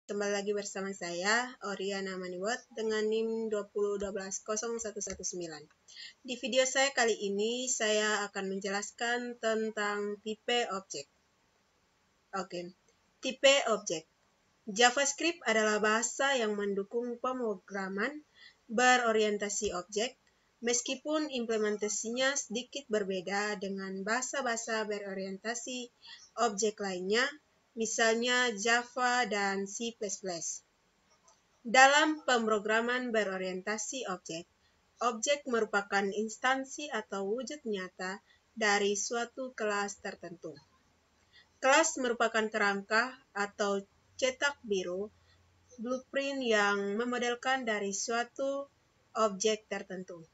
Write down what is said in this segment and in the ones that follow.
Kembali lagi bersama saya, Oriana Maniwat, dengan NIM 201201119. Di video saya kali ini, saya akan menjelaskan tentang tipe objek. Oke, tipe objek. JavaScript adalah bahasa yang mendukung pemrograman berorientasi objek, meskipun implementasinya sedikit berbeda dengan bahasa-bahasa berorientasi objek lainnya, misalnya Java dan C++. Dalam pemrograman berorientasi objek, objek merupakan instansi atau wujud nyata dari suatu kelas tertentu. Kelas merupakan kerangka atau cetak biru, blueprint yang memodelkan dari suatu objek tertentu.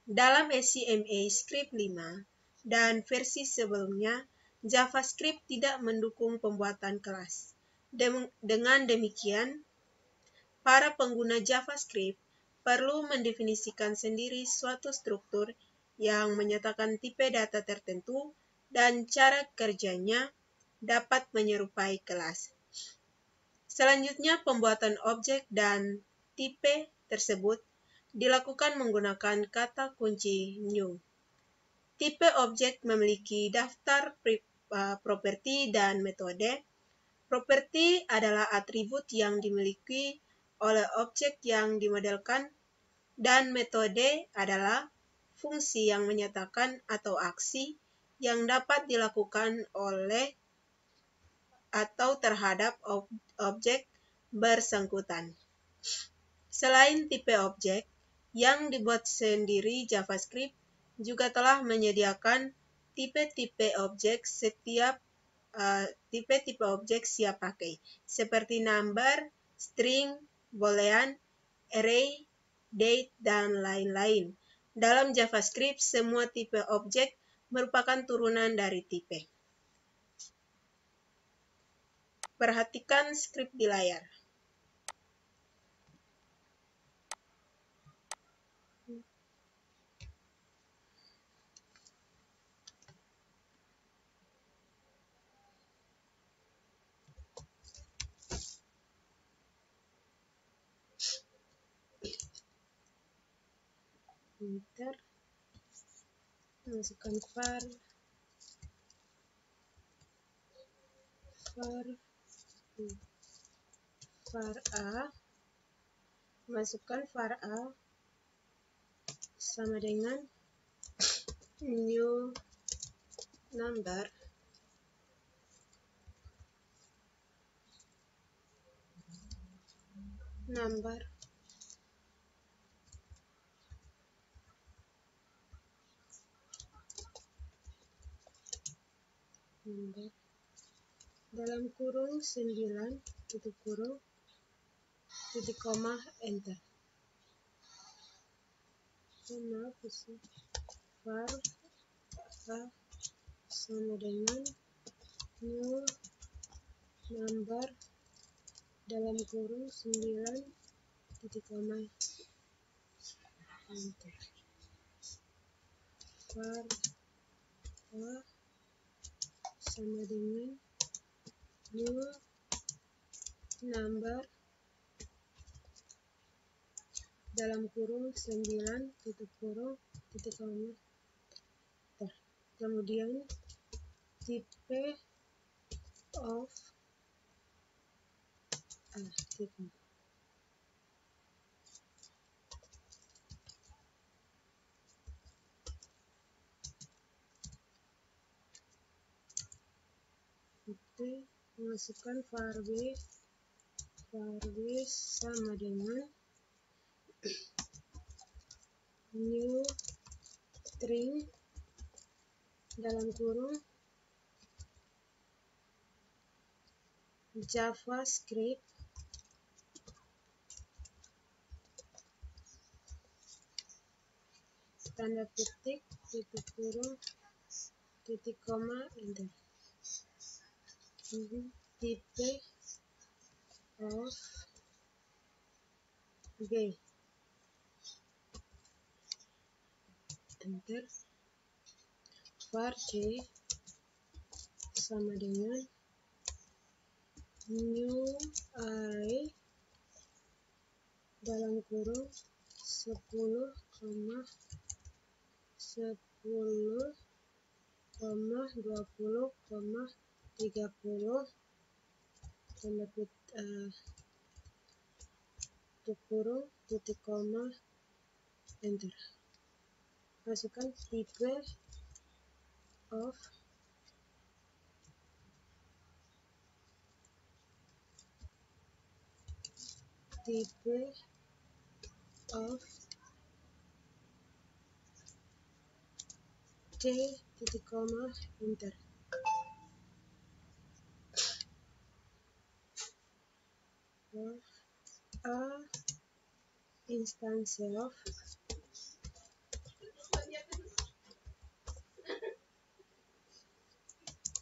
Dalam SCMA Script 5 dan versi sebelumnya, JavaScript tidak mendukung pembuatan kelas. Dengan demikian, para pengguna JavaScript perlu mendefinisikan sendiri suatu struktur yang menyatakan tipe data tertentu dan cara kerjanya dapat menyerupai kelas. Selanjutnya, pembuatan objek dan tipe tersebut dilakukan menggunakan kata kunci new. Tipe objek memiliki daftar properti dan metode. Properti adalah atribut yang dimiliki oleh objek yang dimodelkan, dan metode adalah fungsi yang menyatakan atau aksi yang dapat dilakukan oleh atau terhadap objek bersangkutan. Selain tipe objek, yang dibuat sendiri JavaScript juga telah menyediakan tipe-tipe objek tipe-tipe objek siap pakai, seperti number, string, boolean, array, date, dan lain-lain. Dalam JavaScript, semua tipe objek merupakan turunan dari tipe. Perhatikan skrip di layar. Enter, masukkan var a, masukkan var a sama dengan new number dalam kurung 9 titik kurung titik koma enter. Var a sama dengan new number dalam kurung 9 titik koma enter. Var a sama dengan new number dalam kurung 9 titik kurung titik koma enter. Kemudian tipe of tipe masukkan var b sama dengan new string dalam kurung JavaScript tanda petik titik kurung titik koma enter. Tipe of b enter. Var c sama dengan new array dalam kurung 10, 10, 20, 30 tanda tutup kurung titik koma enter. Masukkan type of t titik koma enter. Of a instance of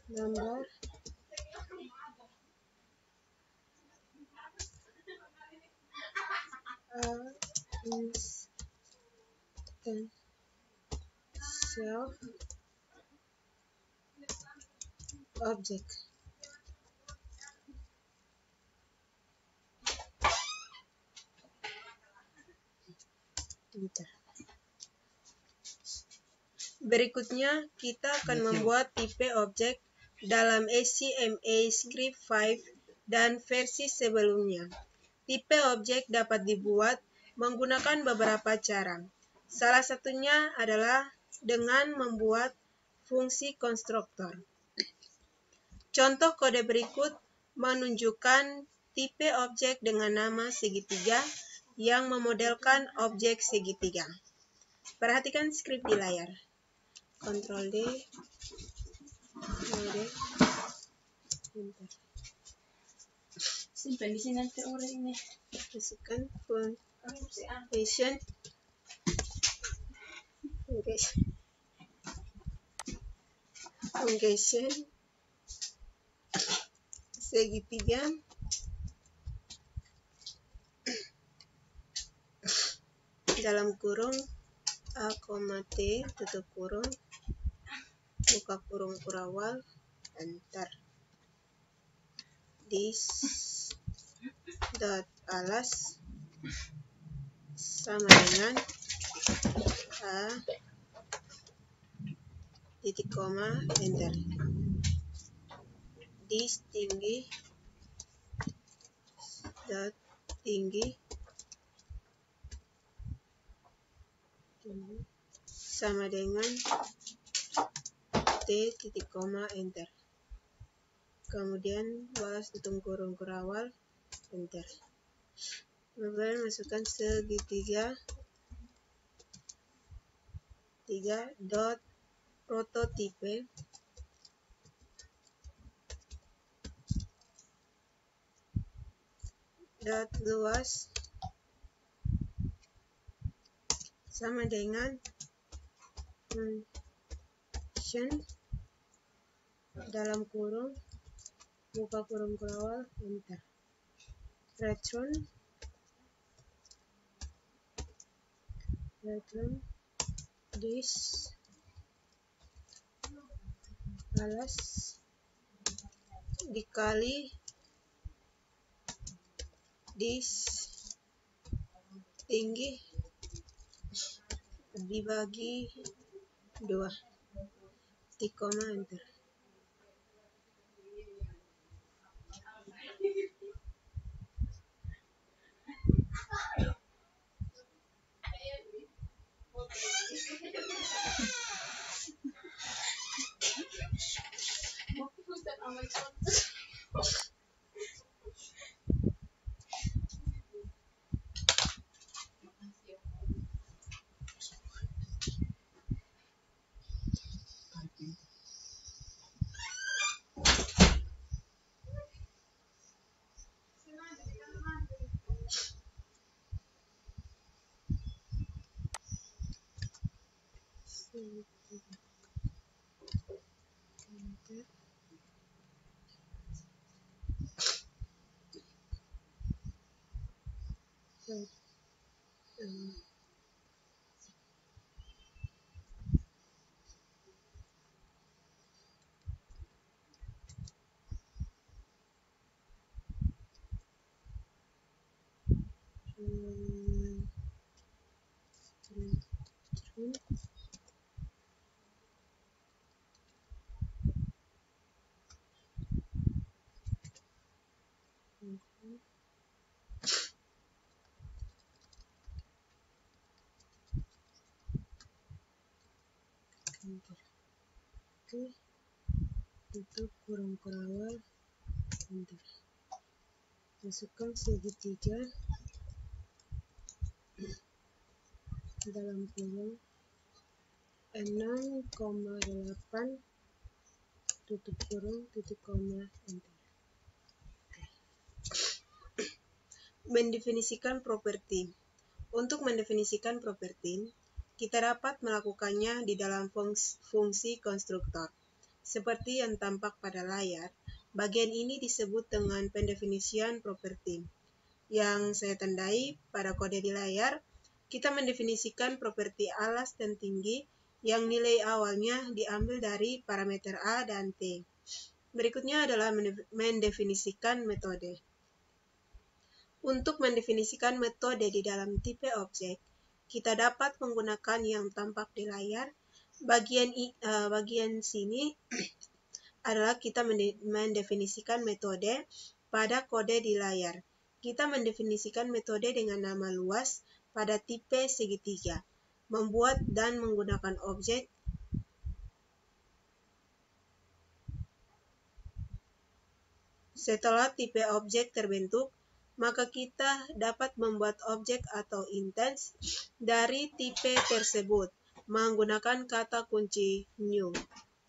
number instance of object. Enter. Berikutnya kita akan membuat tipe objek dalam ACMAScript 5 dan versi sebelumnya. Tipe objek dapat dibuat menggunakan beberapa cara. Salah satunya adalah dengan membuat fungsi konstruktor. Contoh kode berikut menunjukkan tipe objek dengan nama segitiga yang memodelkan objek segitiga. Perhatikan skrip di layar. Ctrl D, Ctrl D, enter. Simpan di sini nanti orang ini. Masukkan function segitiga dalam kurung a, t tutup kurung buka kurung kurawal enter. This dot alas sama dengan a titik koma enter. This tinggi dot tinggi sama dengan t titik koma enter. Kemudian balas tutup kurung kurawal enter. Kemudian masukkan segitiga 3 dot prototipe dot luas sama dengan function dalam kurung buka kurung kurawal enter. Return this alas dikali this tinggi dibagi 2 titik koma enter. Oke, tutup kurung awal, enter. Masukkan segitiga dalam kurung 6,8, tutup kurung, titik koma, enter. Mendefinisikan properti. Untuk mendefinisikan properti, kita dapat melakukannya di dalam fungsi konstruktor. Seperti yang tampak pada layar, bagian ini disebut dengan pendefinisian properti. Yang saya tandai pada kode di layar, kita mendefinisikan properti alas dan tinggi yang nilai awalnya diambil dari parameter A dan T. Berikutnya adalah mendefinisikan metode. Untuk mendefinisikan metode di dalam tipe objek, kita dapat menggunakan yang tampak di layar. Bagian sini adalah kita mendefinisikan metode pada kode di layar. Kita mendefinisikan metode dengan nama luas pada tipe segitiga, membuat dan menggunakan objek. Setelah tipe objek terbentuk, maka kita dapat membuat objek atau instance dari tipe tersebut menggunakan kata kunci new.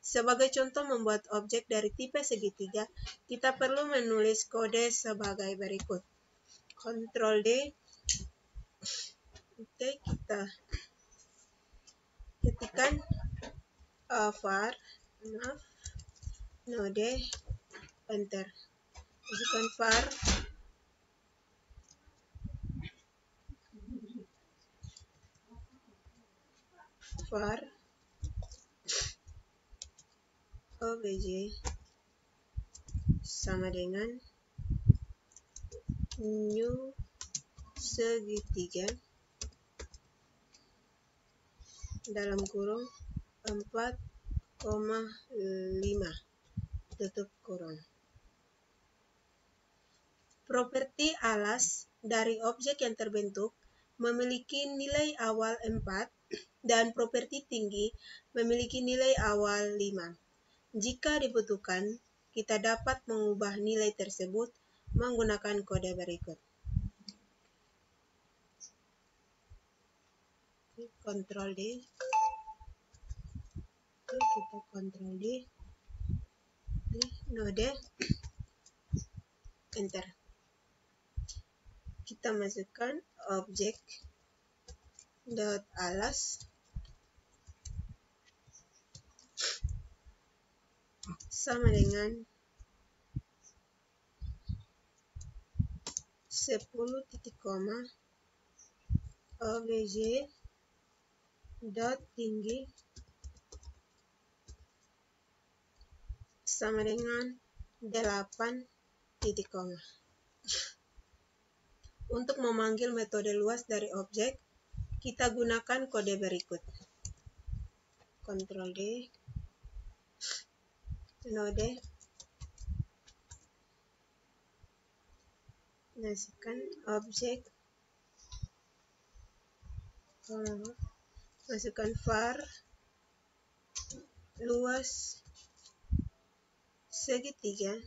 Sebagai contoh membuat objek dari tipe segitiga, kita perlu menulis kode sebagai berikut. Ctrl D. Oke, kita ketikkan var node, enter. Masukkan var obj sama dengan new segitiga dalam kurung 4,5, tutup kurung. Properti alas dari objek yang terbentuk memiliki nilai awal 4 dan properti tinggi memiliki nilai awal 5. Jika dibutuhkan, kita dapat mengubah nilai tersebut menggunakan kode berikut. Ctrl D. Kita Ctrl D. Node, enter. Kita masukkan objek dot alas sama dengan 10 titik koma obj dot tinggi sama dengan 8 titik koma. Untuk memanggil metode luas dari objek, kita gunakan kode berikut. Ctrl D, node, masukkan objek, masukkan var luas segitiga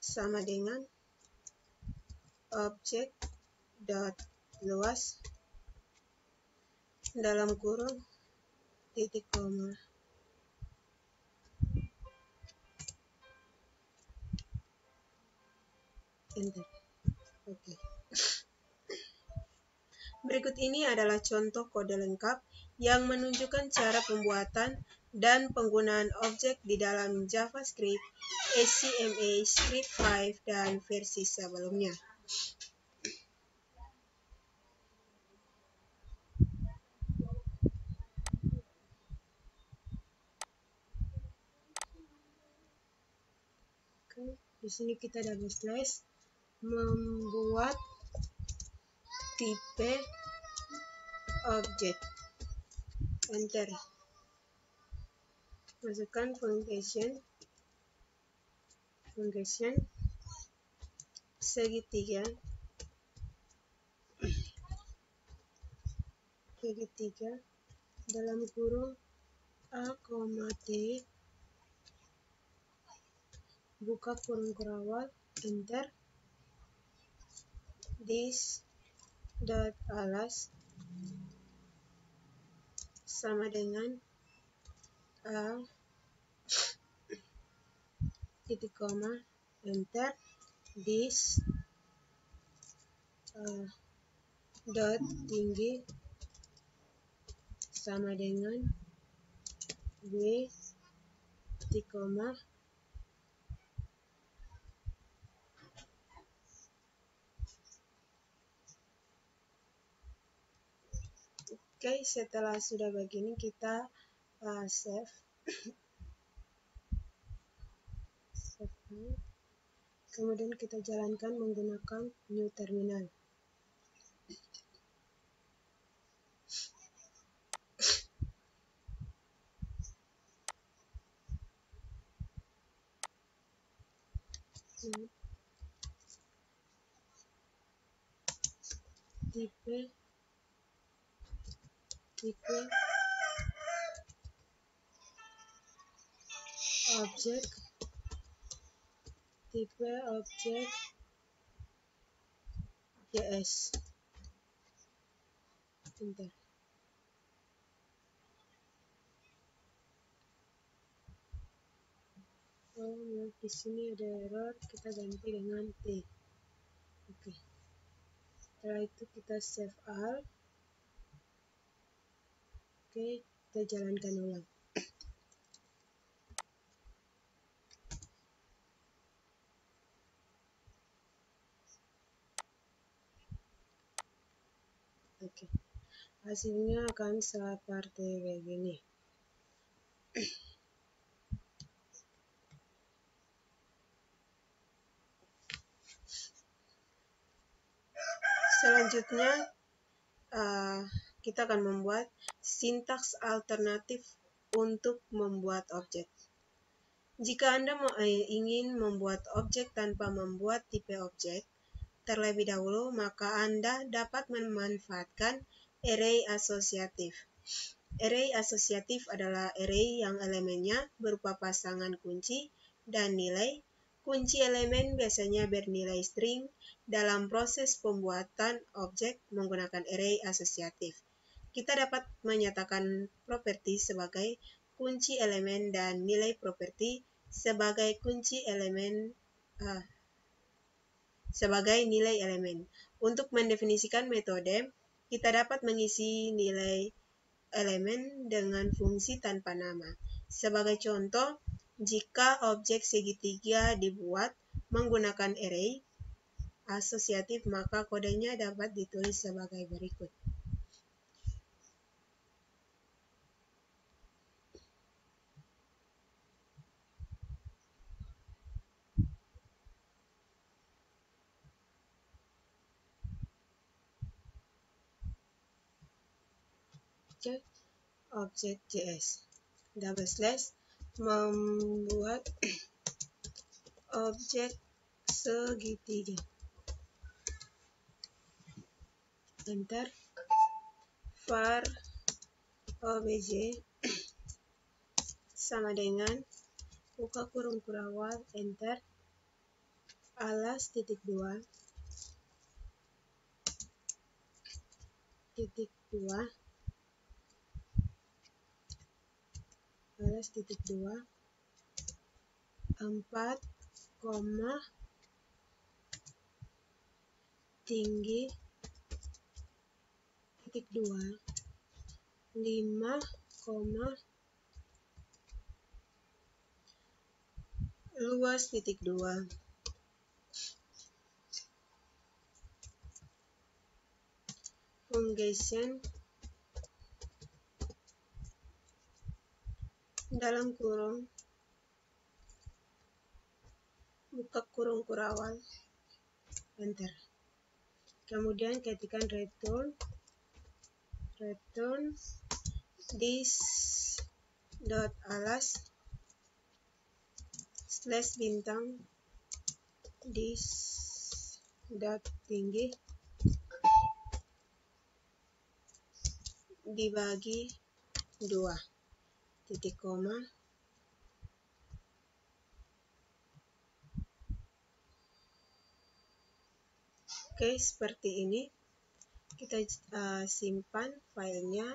sama dengan objek dot luas dalam kurung titik koma, enter. Oke. Berikut ini adalah contoh kode lengkap yang menunjukkan cara pembuatan dan penggunaan objek di dalam JavaScript HTML Script 5 dan versi sebelumnya. Oke, di sini kita double slash membuat tipe objek. Enter. Masukkan function segitiga dalam kurung A, T, buka kurung kurawal, enter. This dot alas sama dengan A titik koma, enter. This dot tinggi sama dengan B titik koma, oke. Setelah sudah begini kita save. Kemudian kita jalankan menggunakan new terminal. Tipe objek JS, enter. Di sini ada error, kita ganti dengan T. Oke. Setelah itu kita save all. Oke, kita jalankan ulang. Oke. Hasilnya akan seperti begini. Selanjutnya kita akan membuat sintaks alternatif untuk membuat objek. Jika Anda ingin membuat objek tanpa membuat tipe objek terlebih dahulu, maka Anda dapat memanfaatkan array asosiatif. Array asosiatif adalah array yang elemennya berupa pasangan kunci dan nilai. Kunci elemen biasanya bernilai string. Dalam proses pembuatan objek menggunakan array asosiatif, kita dapat menyatakan properti sebagai kunci elemen dan nilai properti sebagai kunci elemen sebagai nilai elemen. Untuk mendefinisikan metode, kita dapat mengisi nilai elemen dengan fungsi tanpa nama. Sebagai contoh, jika objek segitiga dibuat menggunakan array asosiatif, maka kodenya dapat ditulis sebagai berikut. Objek JS double slash membuat objek segitiga, enter. Var obj sama dengan buka kurung kurawal, enter. Alas titik 2 alas titik 2 4, tinggi titik 2 5, luas titik 2. Function dalam kurung buka kurung kurawal, enter. Kemudian ketikkan return this dot alas slash bintang this dot tinggi dibagi 2 titik koma. Oke, seperti ini. Kita simpan filenya,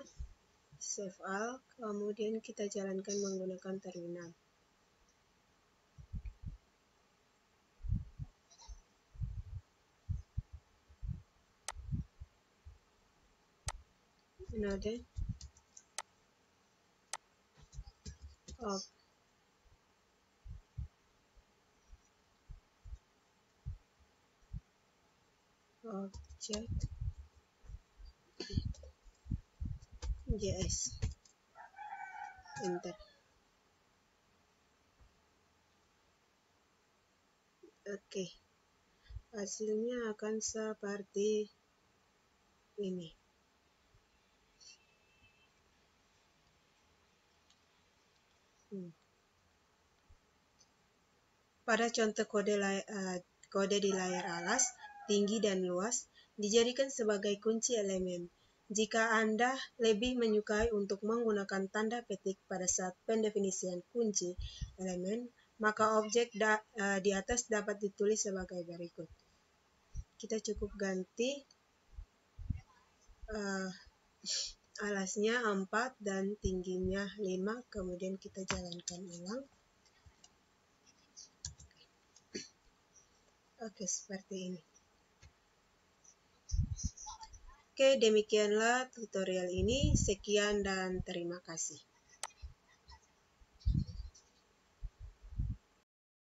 save all, kemudian kita jalankan menggunakan terminal. Node of object JS, enter. Oke, hasilnya akan seperti ini. Pada contoh kode di layar alas, tinggi dan luas dijadikan sebagai kunci elemen. Jika Anda lebih menyukai untuk menggunakan tanda petik pada saat pendefinisian kunci elemen, maka objek di atas dapat ditulis sebagai berikut. Kita cukup ganti alasnya 4 dan tingginya 5, kemudian kita jalankan ulang. Oke, seperti ini. Oke, demikianlah tutorial ini. Sekian dan terima kasih.